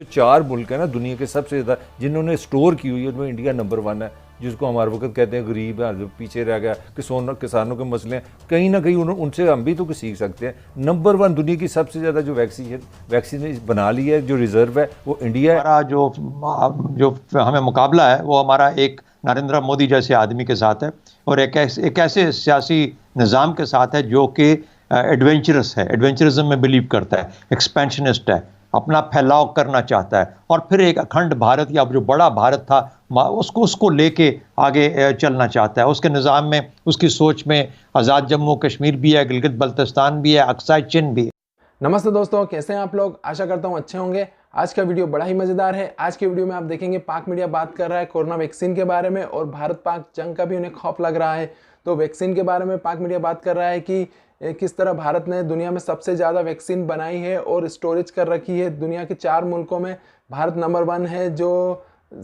चार मुल्क है ना दुनिया के सबसे ज़्यादा जिन्होंने स्टोर की हुई है उनमें इंडिया नंबर 1 है, जिसको हमारे वक्त कहते हैं गरीब है जो पीछे रह गया, किसानों के मसले हैं, कहीं ना कहीं उनसे हम भी तो सीख सकते हैं। नंबर 1 दुनिया की सबसे ज़्यादा जो वैक्सीन बना ली है, जो रिजर्व है वो इंडिया है। हमारा जो हमें मुकाबला है वो हमारा एक नरेंद्र मोदी जैसे आदमी के साथ है और एक ऐसे सियासी निज़ाम के साथ है जो कि एडवेंचरस है, एडवेंचरिज्म में बिलीव करता है, एक्सपेंशनिस्ट है, अपना फैलाव करना चाहता है और फिर एक अखंड भारत या जो बड़ा भारत था उसको लेके आगे चलना चाहता है। उसके निज़ाम में, उसकी सोच में आज़ाद जम्मू कश्मीर भी है, गिलगित बल्तिस्तान भी है, अक्साई चिन भी है। नमस्ते दोस्तों, कैसे हैं आप लोग? आशा करता हूं अच्छे होंगे। आज का वीडियो बड़ा ही मज़ेदार है। आज के वीडियो में आप देखेंगे पाक मीडिया बात कर रहा है कोरोना वैक्सीन के बारे में और भारत पाक जंग का भी उन्हें खौफ लग रहा है। तो वैक्सीन के बारे में पाक मीडिया बात कर रहा है कि किस तरह भारत ने दुनिया में सबसे ज़्यादा वैक्सीन बनाई है और स्टोरेज कर रखी है। दुनिया के 4 मुल्कों में भारत नंबर 1 है जो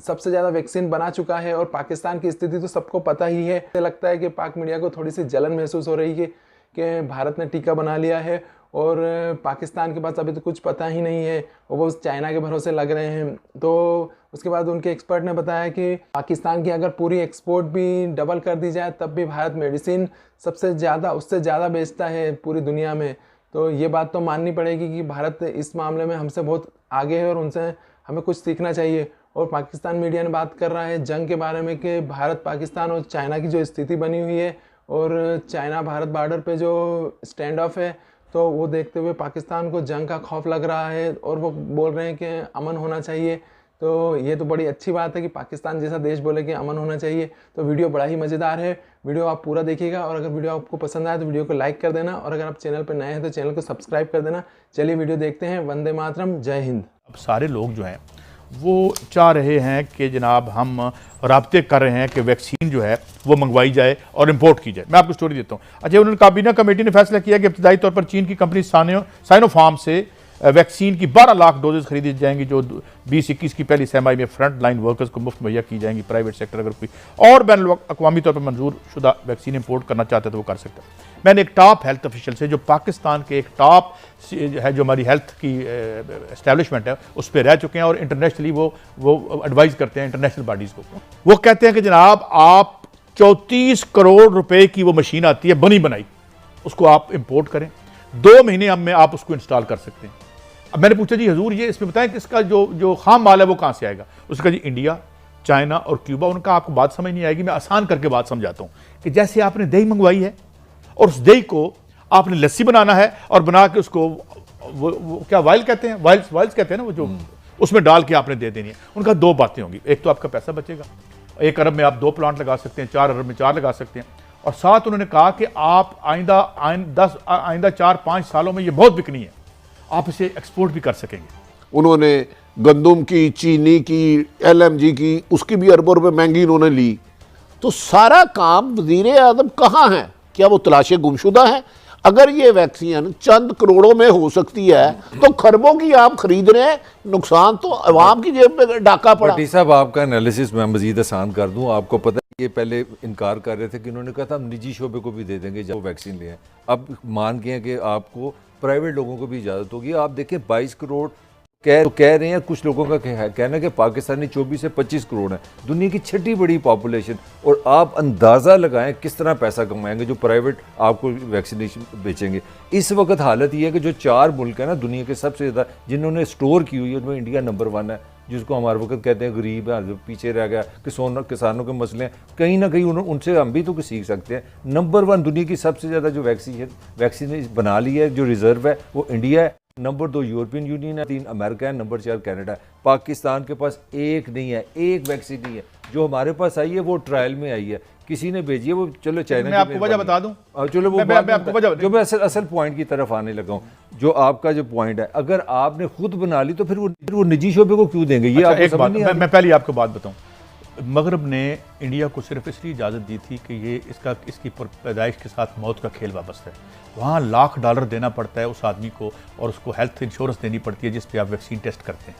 सबसे ज़्यादा वैक्सीन बना चुका है। और पाकिस्तान की स्थिति तो सबको पता ही है। लगता है कि पाक मीडिया को थोड़ी सी जलन महसूस हो रही है कि भारत ने टीका बना लिया है और पाकिस्तान के पास अभी तो कुछ पता ही नहीं है और वो चाइना के भरोसे लग रहे हैं। तो उसके बाद उनके एक्सपर्ट ने बताया कि पाकिस्तान की अगर पूरी एक्सपोर्ट भी डबल कर दी जाए तब भी भारत मेडिसिन उससे ज़्यादा बेचता है पूरी दुनिया में। तो ये बात तो माननी पड़ेगी कि भारत इस मामले में हमसे बहुत आगे है और उनसे हमें कुछ सीखना चाहिए। और पाकिस्तान मीडिया ने बात कर रहा है जंग के बारे में कि भारत, पाकिस्तान और चाइना की जो स्थिति बनी हुई है और चाइना भारत बॉर्डर पे जो स्टैंड ऑफ है, तो वो देखते हुए पाकिस्तान को जंग का खौफ लग रहा है और वो बोल रहे हैं कि अमन होना चाहिए। तो ये तो बड़ी अच्छी बात है कि पाकिस्तान जैसा देश बोले कि अमन होना चाहिए। तो वीडियो बड़ा ही मज़ेदार है, वीडियो आप पूरा देखिएगा और अगर वीडियो आपको पसंद आए तो वीडियो को लाइक कर देना और अगर आप चैनल पर नए हैं तो चैनल को सब्सक्राइब कर देना। चलिए वीडियो देखते हैं। वंदे मातरम, जय हिंद। अब सारे लोग जो हैं वो चाह रहे हैं कि जनाब हम राब्ते कर रहे हैं कि वैक्सीन जो है वो मंगवाई जाए और इंपोर्ट की जाए। मैं आपको स्टोरी देता हूँ। अच्छा, उन्होंने काबीना कमेटी ने फैसला किया कि इब्तदाई तौर पर चीन की कंपनी साइनोफार्म से वैक्सीन की 12 लाख डोजेज खरीदी जाएंगी जो 2021 की पहली सहमाही में फ्रंट लाइन वर्कर्स को मुफ्त मुहैया की जाएंगी। प्राइवेट सेक्टर अगर कोई और बैन अक़वामी तौर पर मंजूर शुदा वैक्सीन इंपोर्ट करना चाहते तो वो कर सकता है। मैंने एक टॉप हेल्थ ऑफिशियल से, जो पाकिस्तान के एक टॉप है, जो हमारी हेल्थ की एस्टेब्लिशमेंट है, उस पर रह चुके हैं और इंटरनेशनली वो एडवाइस करते हैं इंटरनेशनल बॉडीज़ को। वो कहते हैं कि जनाब आप 34 करोड़ रुपए की वो मशीन आती है बनी बनाई, उसको आप इंपोर्ट करें, 2 महीने में आप उसको इंस्टॉल कर सकते हैं। अब मैंने पूछा जी हजूर ये इसमें बताएं कि इसका जो खाम माल है वो कहाँ से आएगा? उसका जी इंडिया, चाइना और क्यूबा। उनका आपको बात समझ नहीं आएगी, मैं आसान करके बात समझाता हूँ कि जैसे आपने दही मंगवाई है और उस दही को आपने लस्सी बनाना है और बना के उसको वो क्या वाइल कहते हैं, वाइल्स कहते हैं ना, वो जो उसमें डाल के आपने दे देनी है। उनका 2 बातें होंगी, एक तो आपका पैसा बचेगा, 1 अरब में आप 2 प्लांट लगा सकते हैं, 4 अरब में 4 लगा सकते हैं। और साथ उन्होंने कहा कि आप आइंदा 4-5 सालों में ये बहुत बिकनी है, आप इसे एक्सपोर्ट भी कर सकेंगे। उन्होंने गंदम की, चीनी की, LMG की, उसकी भी अरबों रुपए महंगी उन्होंने ली। तो सारा काम वज़ीर आज़म कहाँ है? क्या वो तलाशे गुमशुदा है? अगर ये वैक्सीन चंद करोड़ों में हो सकती है तो खरबों की आप खरीद रहे हैं, नुकसान तो अवाम की जेब में डाका पड़ा। भट्टी साहब, आपका एनालिसिस मैं मजीद आसान कर दूं। आपको पता है ये पहले इनकार कर रहे थे कि उन्होंने कहा था हम निजी शोबे को भी दे देंगे जब वो वैक्सीन लें। अब मान गए हैं कि आपको प्राइवेट लोगों को भी इजाज़त होगी। आप देखें 22 करोड़ कह रहे हैं, कुछ लोगों का कहना है कि पाकिस्तानी 24 से 25 करोड़ है, दुनिया की 6ठी बड़ी पॉपुलेशन। और आप अंदाज़ा लगाएं किस तरह पैसा कमाएंगे जो प्राइवेट आपको वैक्सीनेशन बेचेंगे। इस वक्त हालत ये है कि जो 4 मुल्क है ना दुनिया के सबसे ज़्यादा जिन्होंने स्टोर की हुई है उनमें इंडिया नंबर 1 है, जिसको हमारे वक्त कहते हैं गरीब है जो पीछे रह गया, किसानों के मसले हैं, कहीं ना कहीं उनसे हम भी तो कुछ सीख सकते हैं। नंबर 1 दुनिया की सबसे ज़्यादा जो वैक्सीन बना ली है, जो रिजर्व है वो इंडिया है। नंबर 2 यूरोपियन यूनियन है, 3 अमेरिका है, नंबर 4 कनाडा है। पाकिस्तान के पास एक नहीं है, एक वैक्सीन नहीं है। जो हमारे पास आई है वो ट्रायल में आई है, किसी ने भेजी है, वो चलो चाइना। मैं आपको वजह बता दूं, चलो वो मैं आपको वजह जो मैं असल पॉइंट की तरफ आने लगा हूँ। जो आपका जो पॉइंट है, अगर आपने खुद बना ली तो फिर वो निजी शोबे को क्यों देंगे? ये अच्छा, आपको एक बात समझ नहीं आ रही? मैं पहले आपको बात बताऊं। मगरब ने इंडिया को सिर्फ इसलिए इजाज़त दी थी कि ये इसकी पैदाइश के साथ मौत का खेल वाबस्ता है। वहाँ $1 लाख देना पड़ता है उस आदमी को और उसको हेल्थ इंश्योरेंस देनी पड़ती है जिस पे आप वैक्सीन टेस्ट करते हैं।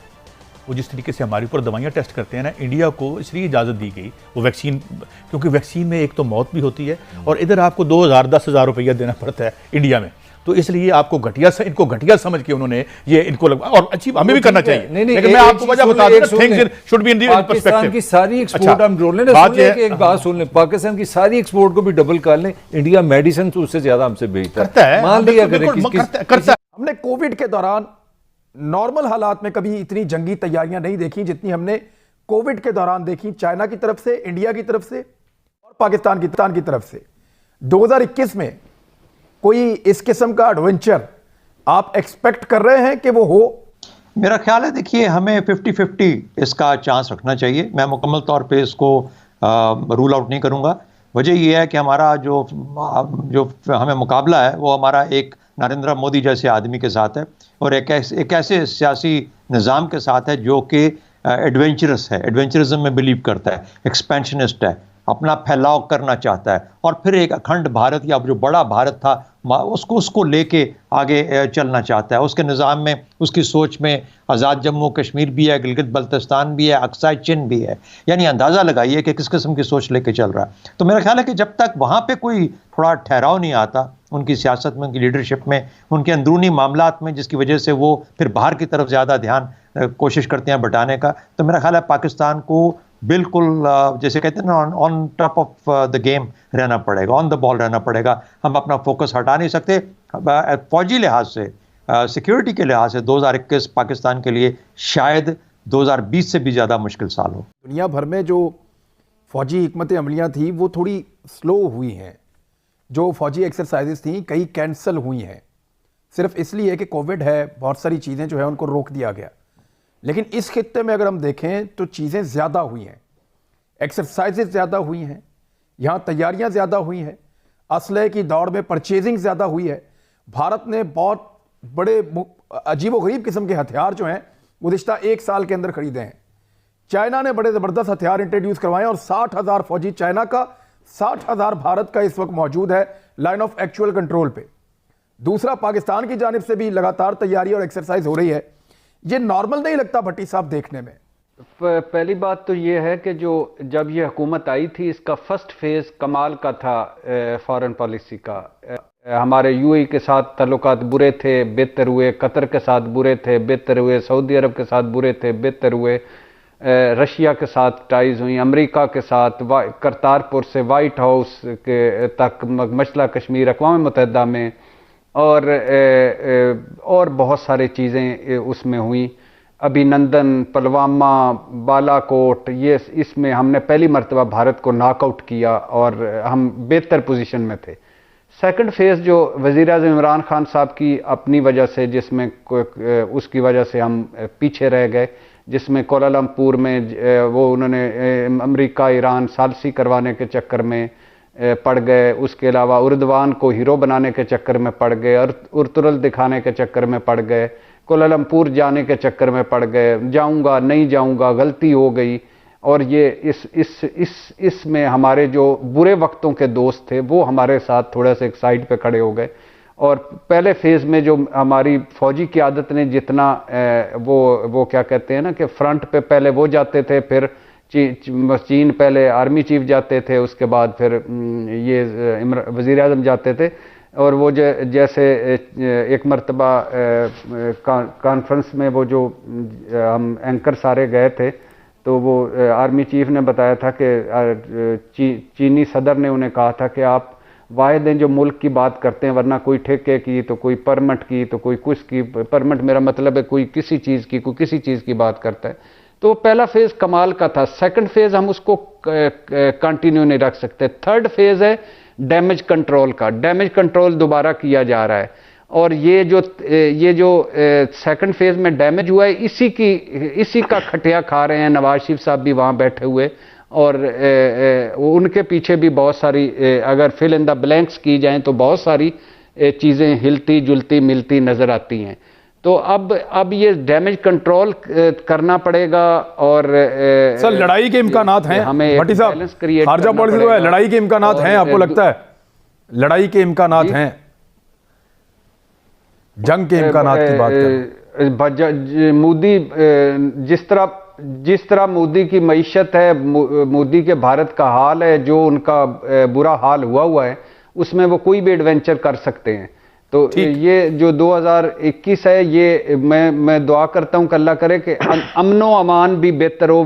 वो जिस तरीके से हमारे ऊपर दवाइयाँ टेस्ट करते हैं ना, इंडिया को इसलिए इजाज़त दी गई वो वैक्सीन, क्योंकि वैक्सीन में एक तो मौत भी होती है और इधर आपको 2,000-10,000 रुपया देना पड़ता है इंडिया में। तो इसलिए आपको इनको घटिया समझ के उन्होंने ये इनको लगा, और अच्छी हमें भी करना चाहिए। नहीं, लेकिन मैं आपको वजह बता दूं, things should be in the Pakistan की सारी एक्सपोर्ट हम रोल लें, एक बात सुन लें, पाकिस्तान की सारी एक्सपोर्ट को भी डबल कर लें, इंडिया मेडिसिन तो उससे ज्यादा हमसे बेचता है, मान लिया करता है। हमने कोविड के दौरान नॉर्मल हालात में कभी इतनी जंगी तैयारियां नहीं देखी जितनी हमने कोविड के दौरान देखी, चाइना की तरफ से, इंडिया की तरफ से और पाकिस्तान की तरफ से। 2021 में कोई इस किस्म का एडवेंचर आप एक्सपेक्ट कर रहे हैं कि वो हो? मेरा ख्याल है, देखिए, हमें 50-50 इसका चांस रखना चाहिए। मैं मुकम्मल तौर पे इसको रूल आउट नहीं करूंगा। वजह यह है कि हमारा जो हमें मुकाबला है वो हमारा एक नरेंद्र मोदी जैसे आदमी के साथ है और एक ऐसे सियासी निज़ाम के साथ है जो कि एडवेंचरस है, एडवेंचरिज्म में बिलीव करता है, एक्सपेंशनिस्ट है, अपना फैलाव करना चाहता है और फिर एक अखंड भारत या जो बड़ा भारत था उसको लेके आगे चलना चाहता है। उसके निज़ाम में, उसकी सोच में आज़ाद जम्मू कश्मीर भी है, गिलगित बल्तिस्तान भी है, अक्साई चिन भी है। यानी अंदाज़ा लगाइए कि किस किस्म की सोच लेके चल रहा है। तो मेरा ख्याल है कि जब तक वहाँ पे कोई थोड़ा ठहराव नहीं आता उनकी सियासत में, उनकी लीडरशिप में, उनके अंदरूनी मामलात में, जिसकी वजह से वो फिर बाहर की तरफ ज़्यादा ध्यान कोशिश करते हैं बटाने का, तो मेरा ख्याल है पाकिस्तान को बिल्कुल जैसे कहते हैं ना, on top of the game रहना पड़ेगा, ऑन द बॉल रहना पड़ेगा। हम अपना फोकस हटा नहीं सकते। फौजी लिहाज से, सिक्योरिटी के लिहाज से 2021 पाकिस्तान के लिए शायद 2020 से भी ज़्यादा मुश्किल साल हो। दुनिया भर में जो फौजी हिकमत अमलियाँ थी वो थोड़ी स्लो हुई हैं। जो फौजी एक्सरसाइजेस थी कई कैंसिल हुई हैं, सिर्फ इसलिए कि कोविड है, बहुत सारी चीज़ें जो है उनको रोक दिया गया। लेकिन इस खित्ते में अगर हम देखें तो चीज़ें ज़्यादा हुई हैं, एक्सरसाइजेज ज़्यादा हुई हैं, यहाँ तैयारियाँ ज़्यादा हुई हैं, असलहे की दौड़ में परचेजिंग ज़्यादा हुई है। भारत ने बहुत बड़े अजीबोगरीब किस्म के हथियार जो हैं गुज़िश्ता 1 साल के अंदर खरीदे हैं। चाइना ने बड़े ज़बरदस्त हथियार इंट्रोड्यूस करवाए और 60,000 फौजी चाइना का, 60,000 भारत का इस वक्त मौजूद है लाइन ऑफ एक्चुअल कंट्रोल पे। दूसरा, पाकिस्तान की जानिब से भी लगातार तैयारी और एक्सरसाइज हो रही है। ये नॉर्मल नहीं लगता भट्टी साहब देखने में? पहली बात तो ये है कि जब ये हुकूमत आई थी, इसका फर्स्ट फेज़ कमाल का था फॉरेन पॉलिसी का। हमारे यूएई के साथ ताल्लुकात बुरे थे, बेहतर हुए, कतर के साथ बुरे थे, बेहतर हुए, सऊदी अरब के साथ बुरे थे, बेहतर हुए, रशिया के साथ टाइज हुई, अमेरिका के साथ, करतारपुर से वाइट हाउस के तक, मसला कश्मीर अक़वाम मुत्तहिदा में, और बहुत सारी चीज़ें उसमें हुई। अभिनंदन, पुलवामा, बालाकोट, ये इसमें हमने पहली मरतबा भारत को नॉकआउट किया और हम बेहतर पोजीशन में थे। सेकंड फेज़ जो वज़ीर-ए-आज़म इमरान खान साहब की अपनी वजह से, जिसमें उसकी वजह से हम पीछे रह गए, जिसमें कोलालमपुर में वो उन्होंने अमेरिका ईरान सालसी करवाने के चक्कर में पड़ गए, उसके अलावा उर्दवान को हीरो बनाने के चक्कर में पड़ गए, और उर्तुरल दिखाने के चक्कर में पड़ गए, कोलालमपुर जाने के चक्कर में पड़ गए, जाऊंगा नहीं जाऊंगा, गलती हो गई। और ये इसमें हमारे जो बुरे वक्तों के दोस्त थे वो हमारे साथ थोड़ा सा एक साइड पे खड़े हो गए। और पहले फेज़ में जो हमारी फौजी क़यादत ने जितना वो क्या कहते हैं ना कि फ्रंट पे पहले वो जाते थे, फिर चीन पहले आर्मी चीफ जाते थे, उसके बाद फिर ये वज़ीर आज़म जाते थे। और वो जैसे एक मरतबा कॉन्फ्रेंस में वो जो हम एंकर सारे गए थे, तो वो आर्मी चीफ ने बताया था कि चीनी सदर ने उन्हें कहा था कि आप वाहिद हैं जो मुल्क की बात करते हैं, वरना कोई ठेके की, तो कोई परमिट की, तो कोई कुछ की। परमिट मेरा मतलब है कोई किसी चीज़ की, कोई किसी चीज़ की बात करता है। तो पहला फेज़ कमाल का था। सेकंड फेज़ हम उसको कंटिन्यू नहीं रख सकते। थर्ड फेज़ है डैमेज कंट्रोल का। डैमेज कंट्रोल दोबारा किया जा रहा है, और ये जो सेकंड फेज़ में डैमेज हुआ है, इसी का खटिया खा रहे हैं। नवाज शरीफ साहब भी वहाँ बैठे हुए, और उनके पीछे भी बहुत सारी, अगर फिल इन द ब्लैंक्स की जाएं तो बहुत सारी चीज़ें हिलती जुलती मिलती नज़र आती हैं। तो अब ये डैमेज कंट्रोल करना पड़ेगा। और सर, लड़ाई के इम्कानात हैं भट्टी साहब, खारजा पॉलिसी जो है, लड़ाई के इम्कानात हैं, आपको लगता है लड़ाई के इम्कानात हैं? जंग के इम्कानात की बात करें, मोदी जिस तरह मोदी की मईशत है, मोदी के भारत का हाल है, जो उनका बुरा हाल हुआ है, उसमें वो कोई भी एडवेंचर कर सकते हैं। तो ये जो 2021 है, ये मैं दुआ करता हूं कि अल्लाह करे कि अमनो अमान भी बेहतर हो।